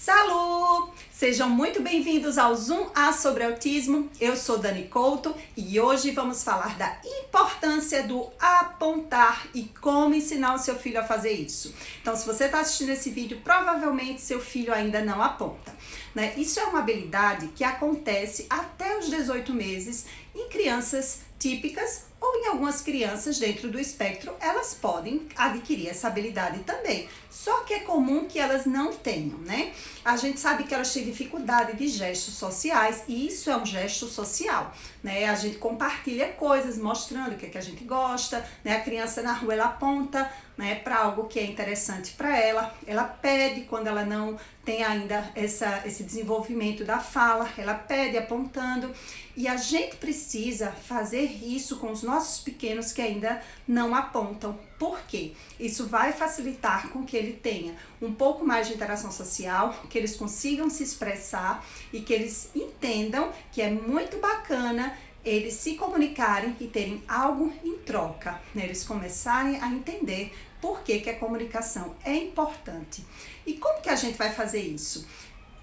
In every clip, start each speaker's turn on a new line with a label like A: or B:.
A: Salut! Sejam muito bem-vindos ao Zoom A sobre Autismo. Eu sou Dani Couto e hoje vamos falar da importância do apontar e como ensinar o seu filho a fazer isso. Então, se você está assistindo esse vídeo, provavelmente seu filho ainda não aponta, né? Isso é uma habilidade que acontece até os 18 meses em crianças típicas ou em algumas crianças dentro do espectro, elas podem adquirir essa habilidade também. Só que é comum que elas não tenham, né? A gente sabe que elas têm dificuldade de gestos sociais e isso é um gesto social, né? A gente compartilha coisas mostrando o que é que a gente gosta, né? A criança na rua ela aponta, né, para algo que é interessante para ela, ela pede quando ela não tem ainda esse desenvolvimento da fala, ela pede apontando e a gente precisa fazer isso com os nossos pequenos que ainda não apontam. Por quê? Isso vai facilitar com que ele tenha um pouco mais de interação social, que eles consigam se expressar e que eles entendam que é muito bacana eles se comunicarem e terem algo em troca, né? Eles começarem a entender por que a comunicação é importante. E como que a gente vai fazer isso?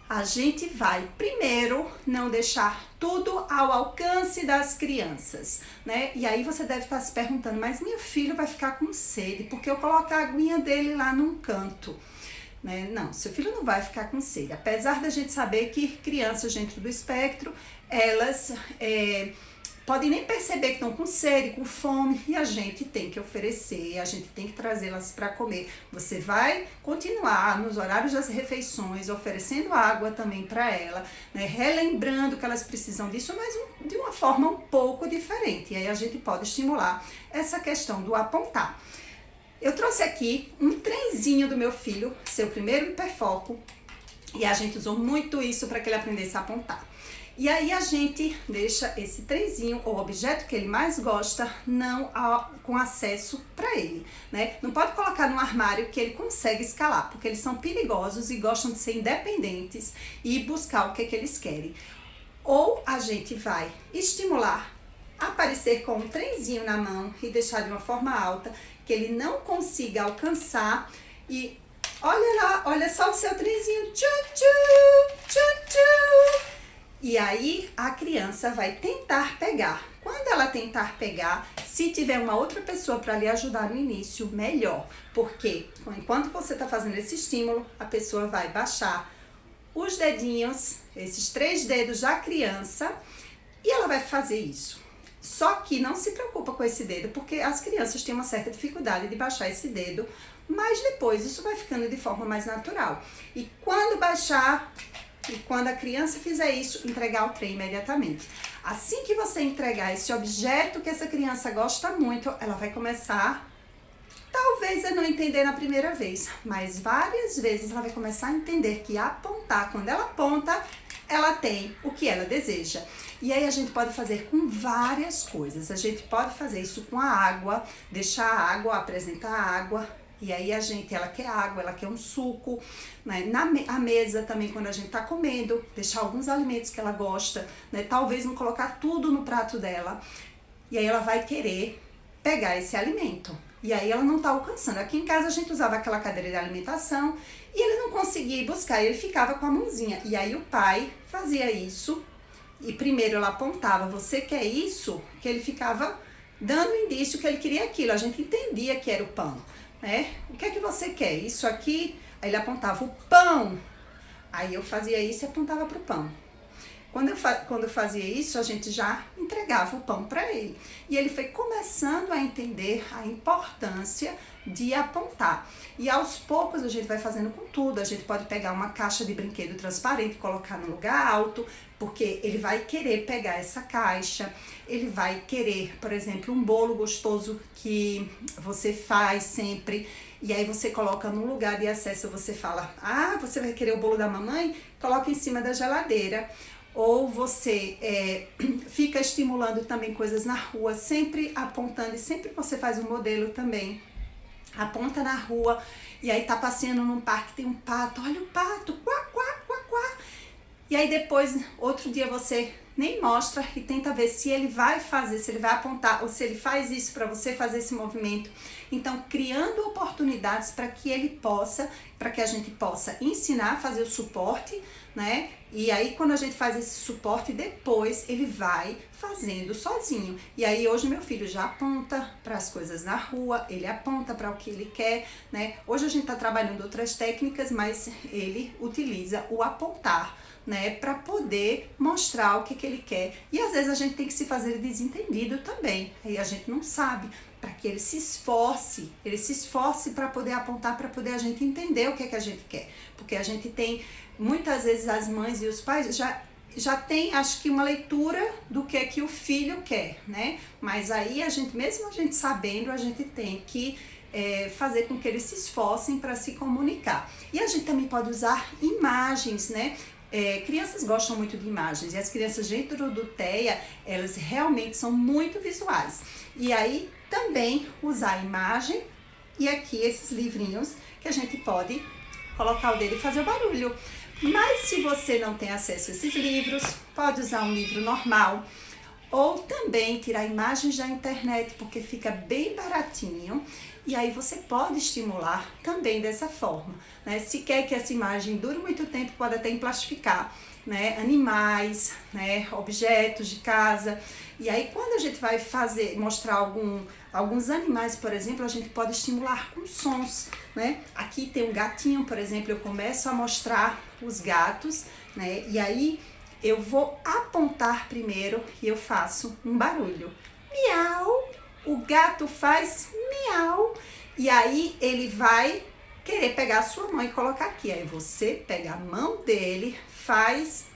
A: A gente vai, primeiro, não deixar tudo ao alcance das crianças, né? E aí você deve estar se perguntando, mas meu filho vai ficar com sede, porque eu coloco a aguinha dele lá num canto, né? Não, seu filho não vai ficar com sede. Apesar da gente saber que crianças dentro do espectro, elas podem nem perceber que estão com sede, com fome, e a gente tem que oferecer, a gente tem que trazê-las para comer. Você vai continuar nos horários das refeições, oferecendo água também para ela, né? Relembrando que elas precisam disso, mas de uma forma um pouco diferente. E aí a gente pode estimular essa questão do apontar. Eu trouxe aqui um trenzinho do meu filho, seu primeiro hiperfoco, e a gente usou muito isso para que ele aprendesse a apontar. E aí a gente deixa esse trenzinho, o objeto que ele mais gosta, com acesso para ele, né? Não pode colocar num armário que ele consegue escalar, porque eles são perigosos e gostam de ser independentes e buscar o que eles querem. Ou a gente vai estimular, aparecer com um trenzinho na mão e deixar de uma forma alta, que ele não consiga alcançar e olha lá, olha só o seu trenzinho, tchu-tchu, tchu-tchu. E aí a criança vai tentar pegar. Quando ela tentar pegar, se tiver uma outra pessoa para lhe ajudar no início, melhor. Porque enquanto você está fazendo esse estímulo, a pessoa vai baixar os dedinhos, esses 3 dedos da criança, e ela vai fazer isso. Só que não se preocupa com esse dedo, porque as crianças têm uma certa dificuldade de baixar esse dedo, mas depois isso vai ficando de forma mais natural. E quando baixar, e quando a criança fizer isso, entregar o trem imediatamente. Assim que você entregar esse objeto que essa criança gosta muito, ela vai começar, talvez a não entender na primeira vez, mas várias vezes ela vai começar a entender que apontar, quando ela aponta, ela tem o que ela deseja. E aí a gente pode fazer com várias coisas. A gente pode fazer isso com a água, deixar a água, apresentar a água. E aí ela quer água, ela quer um suco, né? A mesa também, quando a gente tá comendo, deixar alguns alimentos que ela gosta, né? Talvez não colocar tudo no prato dela. E aí ela vai querer pegar esse alimento. E aí ela não tá alcançando. Aqui em casa a gente usava aquela cadeira de alimentação e ele não conseguia ir buscar, ele ficava com a mãozinha. E aí o pai fazia isso e primeiro ela apontava, você quer isso? Que ele ficava dando indício que ele queria aquilo. A gente entendia que era o pão. O que é que você quer? Isso aqui? Aí ele apontava o pão. Aí eu fazia isso e apontava para o pão. Quando eu fazia isso, a gente já entregava o pão para ele. E ele foi começando a entender a importância de apontar. E aos poucos a gente vai fazendo com tudo. A gente pode pegar uma caixa de brinquedo transparente e colocar no lugar alto, porque ele vai querer pegar essa caixa. Ele vai querer, por exemplo, um bolo gostoso que você faz sempre. E aí você coloca no lugar de acesso, você fala, você vai querer o bolo da mamãe? Coloca em cima da geladeira. Ou você fica estimulando também coisas na rua, sempre apontando, e sempre você faz um modelo também. Aponta na rua, e aí tá passeando num parque, tem um pato, olha o pato, quá, quá, quá, quá. E aí depois, outro dia você nem mostra e tenta ver se ele vai fazer, se ele vai apontar ou se ele faz isso para você fazer esse movimento. Então, criando oportunidades para que ele possa, para que a gente possa ensinar a fazer o suporte, né? E aí, quando a gente faz esse suporte, depois ele vai fazendo sozinho. E aí, hoje, meu filho já aponta para as coisas na rua, ele aponta para o que ele quer, né? Hoje a gente está trabalhando outras técnicas, mas ele utiliza o apontar, né, para poder mostrar o que ele quer. E às vezes a gente tem que se fazer desentendido também. Aí a gente não sabe, para que ele se esforce para poder apontar, para poder a gente entender o que é que a gente quer. Porque a gente tem, muitas vezes as mães e os pais já tem, acho que, uma leitura do que é que o filho quer, né? Mas aí a gente, mesmo a gente sabendo, a gente tem que fazer com que eles se esforcem para se comunicar. E a gente também pode usar imagens, né? Crianças gostam muito de imagens e as crianças dentro do TEA, elas realmente são muito visuais. E aí também usar a imagem e aqui esses livrinhos que a gente pode colocar o dedo e fazer o barulho. Mas se você não tem acesso a esses livros, pode usar um livro normal ou também tirar imagens da internet, porque fica bem baratinho. E aí você pode estimular também dessa forma, né? Se quer que essa imagem dure muito tempo, pode até emplastificar, né? Animais, né? Objetos de casa. E aí quando a gente vai mostrar alguns animais, por exemplo, a gente pode estimular com sons, né? Aqui tem um gatinho, por exemplo, eu começo a mostrar os gatos, né? E aí eu vou apontar primeiro e eu faço um barulho. Miau! O gato faz miau, e aí ele vai querer pegar a sua mão e colocar aqui. Aí você pega a mão dele, faz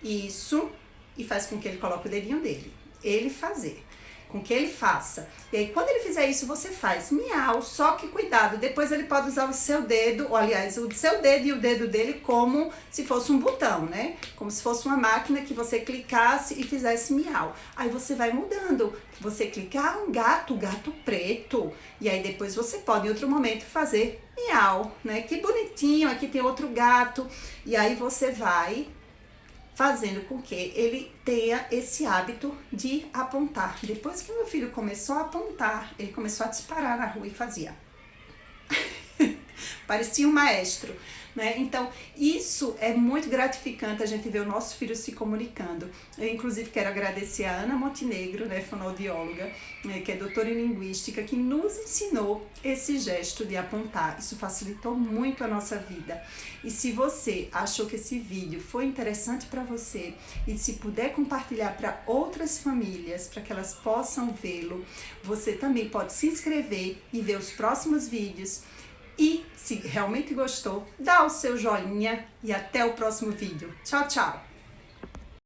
A: isso e faz com que ele coloque o dedinho dele. Ele fazer, com que ele faça. E aí quando ele fizer isso, você faz miau, só que cuidado, depois ele pode usar o seu dedo, ou aliás, o seu dedo e o dedo dele como se fosse um botão, né? Como se fosse uma máquina que você clicasse e fizesse miau. Aí você vai mudando. Você clica, um gato preto. E aí depois você pode em outro momento fazer miau, né? Que bonitinho, aqui tem outro gato. E aí você vai fazendo com que ele tenha esse hábito de apontar. Depois que meu filho começou a apontar, ele começou a disparar na rua e fazia. Parecia um maestro, né? Então, isso é muito gratificante, a gente ver o nosso filho se comunicando. Eu, inclusive, quero agradecer a Ana Montenegro, né, fonoaudióloga, né, que é doutora em linguística, que nos ensinou esse gesto de apontar. Isso facilitou muito a nossa vida. E se você achou que esse vídeo foi interessante para você e se puder compartilhar para outras famílias, para que elas possam vê-lo, você também pode se inscrever e ver os próximos vídeos. E se realmente gostou, dá o seu joinha e até o próximo vídeo. Tchau, tchau!